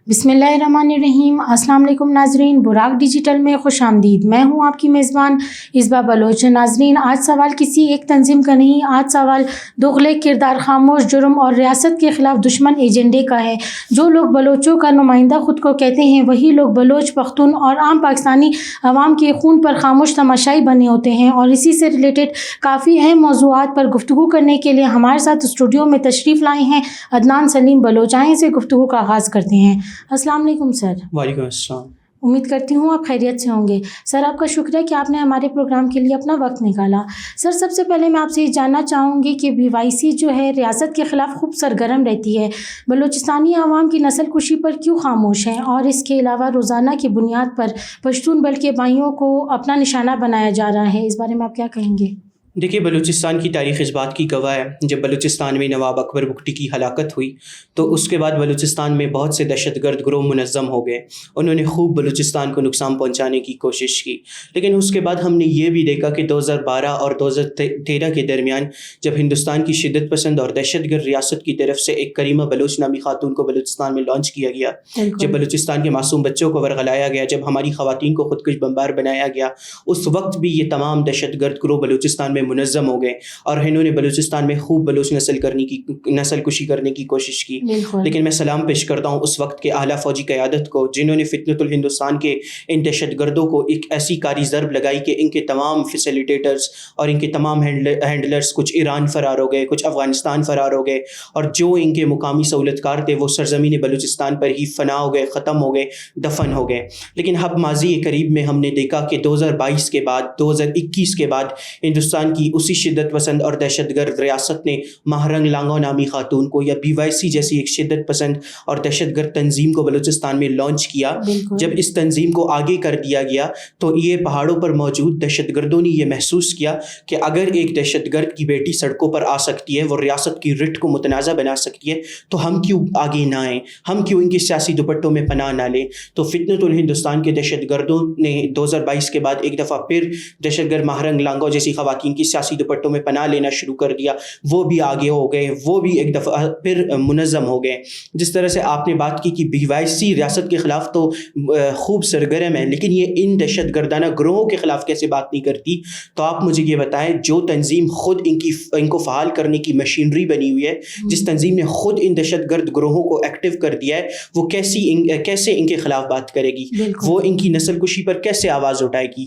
بسم اللہ الرحمن الرحیم۔ السلام علیکم ناظرین، براق ڈیجیٹل میں خوش آمدید۔ میں ہوں آپ کی میزبان اصبا بلوچ۔ ناظرین، آج سوال کسی ایک تنظیم کا نہیں، آج سوال دغلے کردار، خاموش جرم اور ریاست کے خلاف دشمن ایجنڈے کا ہے۔ جو لوگ بلوچوں کا نمائندہ خود کو کہتے ہیں، وہی لوگ بلوچ، پختون اور عام پاکستانی عوام کے خون پر خاموش تماشائی بنے ہوتے ہیں۔ اور اسی سے ریلیٹڈ کافی اہم موضوعات پر گفتگو کرنے کے لیے ہمارے ساتھ اسٹوڈیو میں تشریف لائے ہیں عدنان سلیم بلوچ۔ آئیں سے گفتگو کا آغاز کرتے ہیں۔ السلام علیکم سر۔ وعلیکم السلام۔ امید کرتی ہوں آپ خیریت سے ہوں گے۔ سر، آپ کا شکریہ کہ آپ نے ہمارے پروگرام کے لیے اپنا وقت نکالا۔ سر، سب سے پہلے میں آپ سے یہ جاننا چاہوں گی کہ BYC جو ہے ریاست کے خلاف خوب سرگرم رہتی ہے، بلوچستانی عوام کی نسل کشی پر کیوں خاموش ہیں؟ اور اس کے علاوہ روزانہ کی بنیاد پر پشتون بیلٹ کے بھائیوں کو اپنا نشانہ بنایا جا رہا ہے، اس بارے میں آپ کیا کہیں گے؟ دیکھیے، بلوچستان کی تاریخ اس بات کی گواہ ہے۔ جب بلوچستان میں نواب اکبر بگٹی کی ہلاکت ہوئی تو اس کے بعد بلوچستان میں بہت سے دہشت گرد گروہ منظم ہو گئے۔ انہوں نے خوب بلوچستان کو نقصان پہنچانے کی کوشش کی، لیکن اس کے بعد ہم نے یہ بھی دیکھا کہ 2012 اور 2013 کے درمیان جب ہندوستان کی شدت پسند اور دہشت گرد ریاست کی طرف سے ایک کریمہ بلوچ نامی خاتون کو بلوچستان میں لانچ کیا گیا، جب بلوچستان کے معصوم بچوں کو ورغلایا گیا، جب ہماری خواتین کو خودکش بمبار بنایا گیا، اس وقت بھی یہ تمام دہشت گرد گروہ بلوچستان میں منظم ہو گئے اور انہوں نے بلوچستان میں خوب بلوچ نسل کشی کرنے کی کوشش کی۔ لیکن میں سلام پیش کرتا ہوں اس وقت کے اعلیٰ فوجی قیادت کو، جنہوں نے فتنۃ الہندوستان کے ان دہشت گردوں کو ایک ایسی کاری ضرب لگائی کہ ان کے تمام فیسیلیٹیٹرز اور ان کے تمام ہینڈلرز کچھ ایران فرار ہو گئے، کچھ افغانستان فرار ہو گئے، اور جو ان کے مقامی سہولت کار تھے وہ سرزمین بلوچستان پر ہی فنا ہو گئے، ختم ہو گئے، دفن ہو گئے۔ لیکن اب ماضی قریب میں ہم نے دیکھا کہ 2022 کے بعد، 2021 کے بعد ہندوستان کی اسی شدت پسند اور دہشت گرد ریاست نے ماہرنگ لانگو نامی خاتون کو، یا BYC جیسی ایک شدت پسند اور دہشت گرد تنظیم کو بلوچستان میں لانچ کیا۔ جب اس تنظیم کو آگے کر دیا گیا تو یہ پہاڑوں پر موجود دہشت گردوں نے یہ محسوس کیا کہ اگر ایک دہشت گرد کی بیٹی سڑکوں پر آ سکتی ہے، وہ ریاست کی رٹ کو متنازع بنا سکتی ہے، تو ہم کیوں آگے نہ آئیں، ہم کیوں ان کے سیاسی دوپٹوں میں پناہ نہ لیں؟ تو فتنۃ الہندوستان کے دہشت گردوں نے 2022 کے بعد ایک دفعہ پھر دہشت گرد ماہرنگ لانگو جیسی خواتین کی سیاسی دوپٹوں میں پناہ لینا شروع کر دیا۔ وہ بھی آگے ہو گئے، وہ بھی ایک دفعہ پھر منظم ہو گئے۔ جس طرح سے آپ نے بات کی کہ BYC ریاست کے خلاف تو خوب سرگرم ہے، لیکن یہ ان دہشت گردانہ گروہوں کے خلاف کیسے بات نہیں کرتی؟ تو آپ مجھے یہ بتائیں، جو تنظیم خود ان کو فعال کرنے کی مشینری بنی ہوئی ہے، جس تنظیم نے خود ان دہشت گرد گروہوں کو ایکٹیو کر دیا ہے، وہ کیسے ان کے خلاف بات کرے گی؟ وہ ان کی نسل کشی پر کیسے آواز اٹھائے گی؟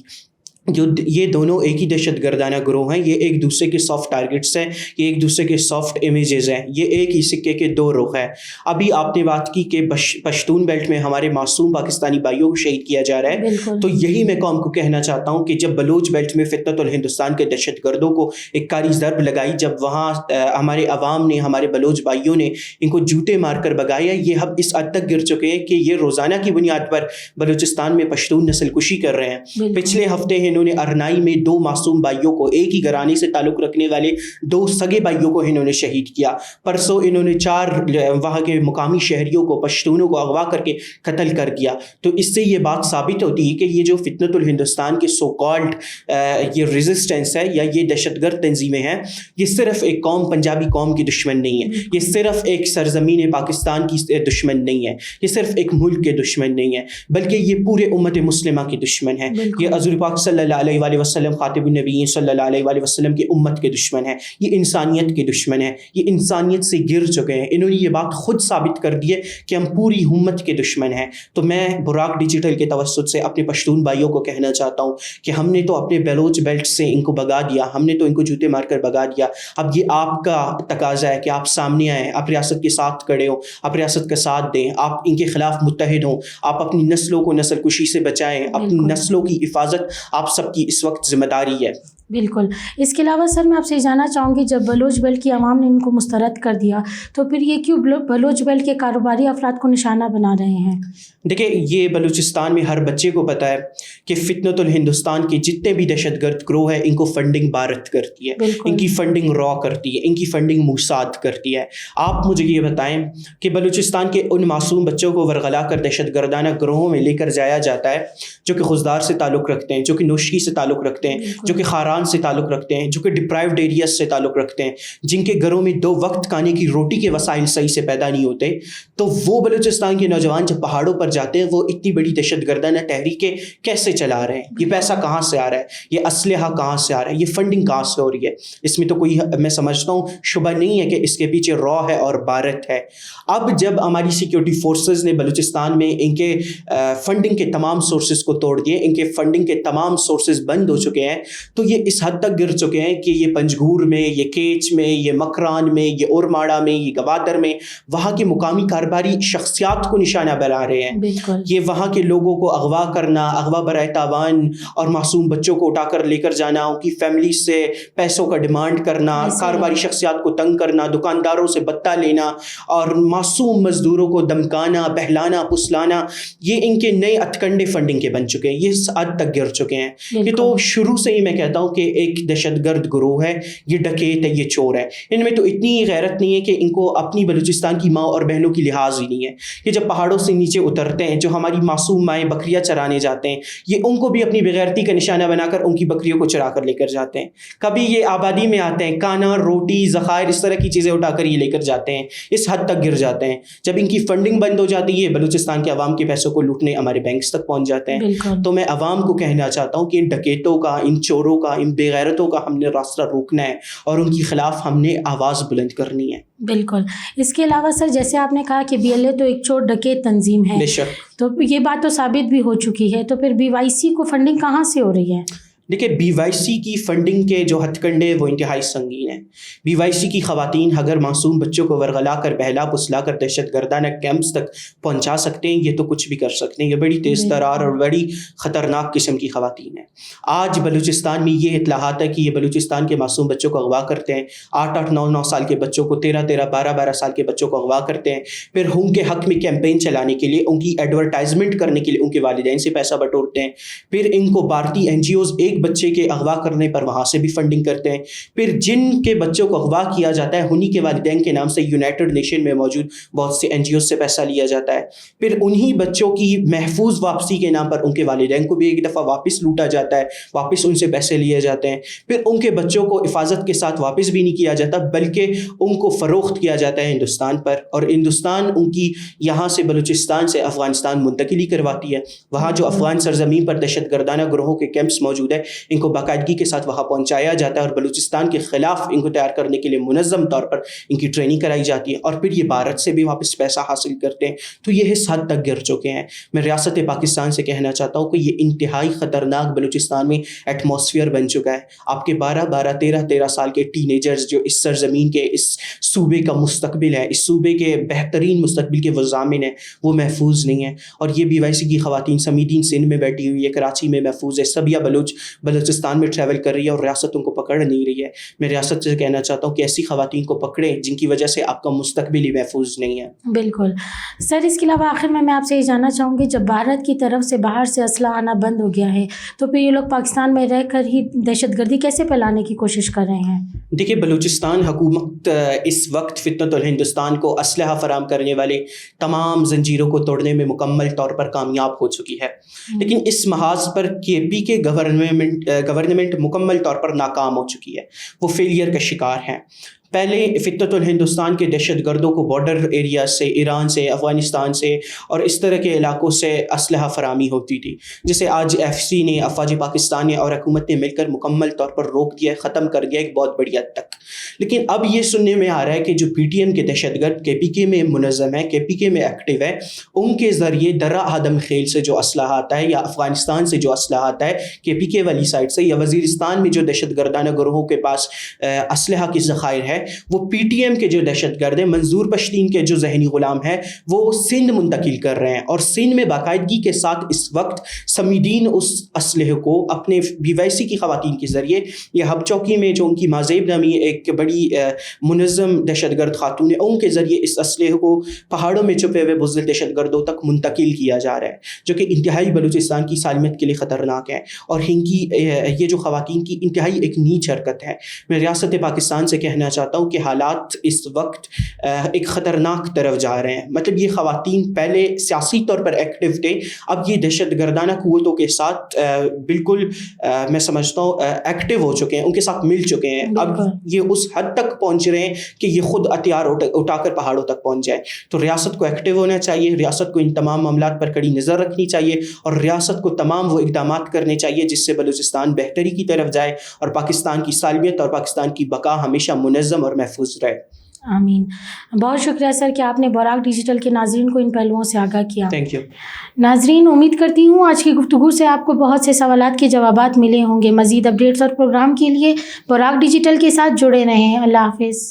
جو یہ دونوں ایک ہی دہشت گردانہ گروہ ہیں، یہ ایک دوسرے کے سافٹ ٹارگٹس ہیں، یہ ایک دوسرے کے سافٹ امیجز ہیں، یہ ایک ہی سکے کے دو رخ ہیں۔ ابھی آپ نے بات کی کہ پشتون بیلٹ میں ہمارے معصوم پاکستانی بھائیوں کو شہید کیا جا رہا ہے، تو یہی میں قوم کو کہنا چاہتا ہوں کہ جب بلوچ بیلٹ میں فتنۃ الہندوستان کے دہشت گردوں کو ایک کاری ضرب لگائی، جب وہاں ہمارے عوام نے، ہمارے بلوچ بھائیوں نے ان کو جوتے مار کر بگایا، یہ اب اس حد تک گر چکے ہیں کہ یہ روزانہ کی بنیاد پر بلوچستان میں پشتون نسل کشی کر رہے ہیں۔ پچھلے ہفتے انہوں نے ارنائی میں 2 معصوم بھائیوں کو، ایک ہی گھرانے سے تعلق رکھنے والے 2 سگے بھائیوں کو انہوں نے شہید کیا۔ پرسوں انہوں نے 4 وہاں کے مقامی شہریوں کو، پشتونوں کو اغوا کر کے قتل کر دیا۔ تو اس سے یہ بات ثابت ہوتی ہے کہ یہ جو فتنۃ الہندوستان کے سو کالڈ یہ ریزسٹنس ہے یا یہ دہشت گرد تنظیمیں ہیں، یہ صرف ایک قوم، پنجابی قوم کی دشمن نہیں ہے، یہ صرف ایک سرزمین پاکستان کی دشمن نہیں ہے، یہ صرف ایک ملک کے دشمن نہیں ہے، بلکہ یہ پورے امت مسلمہ کی دشمن ہے۔ یہ حضور پاک صلی اللہ علیہ وآلہ وسلم، خاتم النبیین صلی اللہ علیہ وآلہ وسلم کی امت کے دشمن ہے، یہ انسانیت کے دشمن ہے، یہ انسانیت سے گر چکے ہیں۔ انہوں نے یہ بات خود ثابت کر دی ہے کہ ہم پوری امت کے دشمن ہیں۔ تو میں براق ڈیجیٹل کے توسط سے اپنے پشتون بھائیوں کو کہنا چاہتا ہوں کہ ہم نے تو اپنے بلوچ بیلٹ سے ان کو بگا دیا، ہم نے تو ان کو جوتے مار کر بگا دیا، اب یہ آپ کا تقاضا ہے کہ آپ سامنے آئیں، آپ ریاست کے ساتھ کھڑے ہوں، آپ ریاست کا ساتھ دیں، آپ ان کے خلاف متحد ہوں، آپ اپنی نسلوں کو نسل کشی سے بچائیں، اپنی نسلوں کی حفاظت آپ سب کی اس وقت ذمہ داری ہے۔ بالکل۔ اس کے علاوہ سر، میں آپ سے جاننا چاہوں گی، جب بلوچ بیلٹ کی عوام نے ان کو مسترد کر دیا تو پھر یہ کیوں بلوچ بیلٹ کے کاروباری افراد کو نشانہ بنا رہے ہیں؟ دیکھیں، یہ بلوچستان میں ہر بچے کو پتہ ہے کہ فتنۃ الہندوستان کے جتنے بھی دہشت گرد گروہ ہیں، ان کو فنڈنگ بھارت کرتی ہے، ان کی فنڈنگ را کرتی ہے، ان کی فنڈنگ موساد کرتی ہے۔ آپ مجھے یہ بتائیں کہ بلوچستان کے ان معصوم بچوں کو ورغلا کر دہشت گردانہ گروہوں میں لے کر جایا جاتا ہے، جو کہ خضدار سے تعلق رکھتے ہیں، جو کہ نوشکی سے تعلق رکھتے ہیں، جو کہ خاران خاندان سے تعلق رکھتے ہیں, جو کہ ڈپرائیوڈ ایریاز سے تعلق رکھتے ہیں, جن کے گھروں میں 2 وقت کھانے کی روٹی کے وسائل صحیح سے پیدا نہیں ہوتے, تو وہ بلوچستان کے نوجوان جب پہاڑوں پر جاتے ہیں وہ اتنی بڑی دہشت گردانہ تحریکیں کیسے چلا رہے ہیں, یہ پیسہ کہاں سے آ رہا ہے, یہ اسلحہ کہاں سے آ رہا ہے, یہ فنڈنگ کہاں سے ہو رہی ہے. اس میں تو کوئی, میں سمجھتا ہوں شبہ نہیں ہے کہ اس کے پیچھے را ہے اور بھارت ہے. اب جب ہماری سیکیورٹی فورسز نے بلوچستان میں ان کے فنڈنگ کے تمام سورسز کو توڑ دیے, ان کے فنڈنگ کے تمام سورسز بند ہو چکے ہیں, تو یہ اس حد تک گر چکے ہیں کہ یہ پنجگور میں, یہ کیچ میں, یہ مکران میں, یہ اورماڑا میں, یہ گوادر میں وہاں کے مقامی کاروباری شخصیات کو نشانہ بنا رہے ہیں. یہ وہاں کے لوگوں کو اغوا کرنا, اغوا برائے تاوان اور معصوم بچوں کو اٹھا کر لے کر جانا, ان کی فیملی سے پیسوں کا ڈیمانڈ کرنا, کاروباری شخصیات کو تنگ کرنا, دکانداروں سے بتہ لینا اور معصوم مزدوروں کو دمکانا, بہلانا, پسلانا, یہ ان کے نئے ہتھکنڈے فنڈنگ کے بن چکے ہیں, یہ اس حد تک گر چکے ہیں. یہ تو شروع سے ہی میں کہتا ہوں کہ ایک دہشت گرد گروہ ہے, یہ ڈکیت ہے, یہ چور ہے. ان میں تو اتنی غیرت نہیں ہے کہ ان کو اپنی بلوچستان کی ماں اور بہنوں کی لحاظ ہی نہیں ہے. یہ جب پہاڑوں سے نیچے اترتے ہیں, جو ہماری معصوم مائیں بکریاں چرانے جاتے ہیں, یہ ان کو بھی اپنی بغیرتی کا نشانہ بنا کر ان کی بکریوں کو چرا کر لے کر جاتے ہیں. کبھی یہ آبادی میں آتے ہیں, کانا, روٹی, ذخائر, اس طرح کی چیزیں اٹھا کر یہ لے کر جاتے ہیں, اس حد تک گر جاتے ہیں. جب ان کی فنڈنگ بند ہو جاتی ہے, بلوچستان کے عوام کے پیسوں کو لوٹنے ہمارے بینکس تک پہنچ جاتے ہیں. تو میں عوام کو کہنا چاہتا ہوں کہ ان ڈکیتوں کا, ان چوروں کا, ان بے غیرتوں کا ہم نے راستہ روکنا ہے اور ان کے خلاف ہم نے آواز بلند کرنی ہے. بالکل. اس کے علاوہ سر, جیسے آپ نے کہا کہ BLA تو ایک چور ڈکیت تنظیم ہے, تو یہ بات تو ثابت بھی ہو چکی ہے, تو پھر BYC کو فنڈنگ کہاں سے ہو رہی ہے؟ دیکھیں, BYC کی فنڈنگ کے جو ہتھ کنڈے وہ انتہائی سنگین ہیں. BYC کی خواتین اگر معصوم بچوں کو ورغلا کر, بہلا پسلا کر دہشت گردانہ کیمپس تک پہنچا سکتے ہیں, یہ تو کچھ بھی کر سکتے ہیں. یہ بڑی تیز ترار اور بڑی خطرناک قسم کی خواتین ہیں. آج بلوچستان میں یہ اطلاعات ہے کہ یہ بلوچستان کے معصوم بچوں کو اغوا کرتے ہیں, 8-8, 9-9 سال کے بچوں کو, 13-13, 12-12 سال کے بچوں کو اغوا کرتے ہیں. پھر ان کے حق میں کیمپین چلانے کے لیے, ان کی ایڈورٹائزمنٹ کرنے کے لیے ان کے والدین سے پیسہ بٹورتے ہیں. پھر ان کو بھارتی NGOز ایک بچے کے اغوا کرنے پر وہاں سے بھی فنڈنگ کرتے ہیں. پھر جن کے بچوں کو اغوا کیا جاتا ہے, انہی کے والدین کے نام سے یونائٹڈ نیشن میں موجود بہت سے NGOز سے پیسہ لیا جاتا ہے. پھر انہی بچوں کی محفوظ واپسی کے نام پر ان کے والدین کو بھی ایک دفعہ واپس لوٹا جاتا ہے, واپس ان سے پیسے لیے جاتے ہیں. پھر ان کے بچوں کو حفاظت کے ساتھ واپس بھی نہیں کیا جاتا, بلکہ ان کو فروخت کیا جاتا ہے ہندوستان پر, اور ہندوستان ان کی یہاں سے بلوچستان سے افغانستان منتقلی کرواتی ہے. وہاں جو افغان سرزمین پر دہشت گردانہ گروہوں کے کیمپس موجود ہے, ان کو باقاعدگی کے ساتھ وہاں پہنچایا جاتا ہے, اور بلوچستان کے خلاف ان کو تیار کرنے کے لیے منظم طور پر ان کی ٹریننگ کرائی جاتی ہے, اور پھر یہ بھارت سے بھی واپس پیسہ حاصل کرتے ہیں. تو یہ اس حد تک گر چکے ہیں. میں ریاست پاکستان سے کہنا چاہتا ہوں کہ یہ انتہائی خطرناک بلوچستان میں ایٹماسفیئر بن چکا ہے. آپ کے 12-12, 13-13 سال کے ٹین ایجرز جو اس سرزمین کے, اس صوبے کا مستقبل ہے, اس صوبے کے بہترین مستقبل کے وہ ضامن ہیں, وہ محفوظ نہیں ہیں. اور یہ BYC کی خواتین سمیدین سندھ میں بیٹھی ہوئی ہے, کراچی میں محفوظ ہے, سبیہ بلوچستان میں ٹریول کر رہی ہے اور ریاست ان کو پکڑ نہیں رہی ہے. میں ریاست سے کہنا چاہتا ہوں کہ ایسی خواتین کو پکڑیں جن کی وجہ سے آپ کا مستقبل ہی محفوظ نہیں ہے. بالکل سر. اس کے علاوہ آخر میں آپ سے یہ جاننا چاہوں گی, جب بھارت کی طرف سے باہر سے اسلحہ آنا بند ہو گیا ہے, تو پھر یہ لوگ پاکستان میں رہ کر ہی دہشت گردی کیسے پھیلانے کی کوشش کر رہے ہیں؟ دیکھیے, بلوچستان حکومت اس وقت فتنۃ الہندوستان کو اسلحہ فراہم کرنے والے تمام زنجیروں کو توڑنے میں مکمل طور پر کامیاب ہو چکی ہے. لیکن اس محاذ پر KP کے گورنمنٹ مکمل طور پر ناکام ہو چکی ہے, وہ فیلئر کا شکار ہیں. پہلے فتنۃ الہندوستان کے دہشت گردوں کو بارڈر ایریا سے, ایران سے, افغانستان سے اور اس طرح کے علاقوں سے اسلحہ فراہمی ہوتی تھی, جسے آج FC نے, افواج پاکستان نے اور حکومت نے مل کر مکمل طور پر روک دیا, ختم کر دیا ایک بہت بڑی حد تک. لیکن اب یہ سننے میں آ رہا ہے کہ جو PTM کے دہشت گرد KPK میں منظم ہے, KPK میں ایکٹیو ہے, ان کے ذریعے درہ آدم خیل سے جو اسلحہ آتا ہے, یا افغانستان سے جو اسلحہ آتا ہے KPK والی سائڈ سے, یا وزیرستان میں جو دہشت گردانہ گروہوں کے پاس اسلحہ کی ذخائر ہے, وہ PTM کے جو دہشت گرد ہیں, منظور پشتین کے جو ذہنی غلام ہے, وہ سندھ منتقل کر رہے ہیں. اور سندھ میں باقاعدگی کے ساتھ اس وقت سمیدین اس اسلحے کو اپنے BYC کی خواتین کے ذریعے, یا ہب چوکی میں جو ان کی مازیب نامی ایک بڑی منظم دہشت گرد خاتون ہے, ان کے ذریعے اس اسلحے کو پہاڑوں میں چھپے ہوئے بزدل دہشت گردوں تک منتقل کیا جا رہا ہے, جو کہ انتہائی بلوچستان کی سالمیت کے لیے خطرناک ہے. اور ان کی یہ جو خواتین کی انتہائی ایک نیچ حرکت ہے. میں ریاست پاکستان سے کہنا چاہتا چاہتا ہوں کہ حالات اس وقت ایک خطرناک طرف جا رہے ہیں. مطلب یہ خواتین پہلے سیاسی طور پر ایکٹیو تھے, اب یہ دہشت گردانہ قوتوں کے ساتھ بالکل میں سمجھتا ہوں ایکٹیو ہو چکے ہیں, ان کے ساتھ مل چکے ہیں. اب یہ اس حد تک پہنچ رہے ہیں کہ یہ خود ہتھیار اٹھا کر پہاڑوں تک پہنچ جائے. تو ریاست کو ایکٹیو ہونا چاہیے, ریاست کو ان تمام معاملات پر کڑی نظر رکھنی چاہیے, اور ریاست کو تمام وہ اقدامات کرنے چاہیے جس سے بلوچستان بہتری کی طرف جائے اور پاکستان کی سالمیت اور پاکستان کی بقا ہمیشہ منظم اور محفوظ رہے. آمین. بہت شکریہ سر کہ آپ نے براق ڈیجیٹل کے ناظرین کو ان پہلوؤں سے آگاہ کیا. Thank you. ناظرین, امید کرتی ہوں آج کی گفتگو سے آپ کو بہت سے سوالات کے جوابات ملے ہوں گے. مزید اپڈیٹس اور پروگرام کے لیے براق ڈیجیٹل کے ساتھ جڑے رہیں. اللہ حافظ.